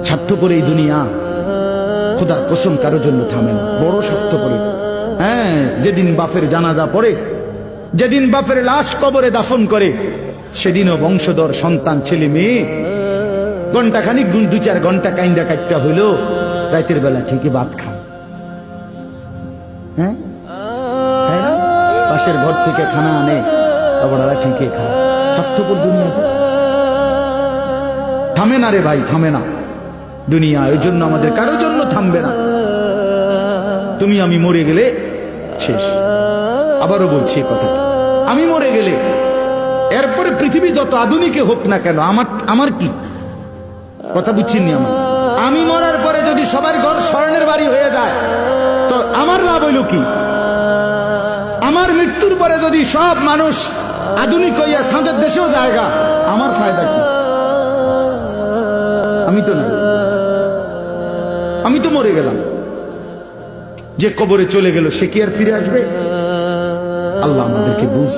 স্বার্থপর এই দুনিয়া, খোদার কসম কারোর জন্য থামে না, বড় স্বার্থপর। হ্যাঁ, যেদিন বাপের জানাজা পড়ে, যেদিন বাপের লাশ কবরে দাফন করে, সেদিনও বংশধর সন্তান ছেলে মেয়ে ঘন্টাখানিক 2-4 ঘন্টা কাইন্দা কাটটা হইলো, রাতের বেলা ঠিকই ভাত খায়। হ্যাঁ, পাশের ঘর থেকে খানা আনে, ওরা ঠিকই খায়। স্বার্থপর দুনিয়া থামে না রে ভাই, থামে না দুনিয়া। ওই জন্য আমাদের কারোর জন্য থামবে না। তুমি আমি মরে গেলে শেষ। আবারও বলছি কথা, আমি মরে গেলে এরপরে পৃথিবী যত আধুনিকে হোক না কেন, আমার কি কথা বুঝছেননি? আমি মরার পরে যদি সবার ঘর স্বর্ণের বাড়ি হয়ে যায়, তো আমার লাভ হইল কি? আমার মৃত্যুর পরে যদি সব মানুষ আধুনিক হইয়া সাঁদের দেশেও জায়গা, আমার ফায়দা কি? আমি তো না, আমি তো মরে গেলাম। যে কবরে চলে গেল সে কি আর ফিরে আসবে? আল্লাহ আমাদেরকে বুঝ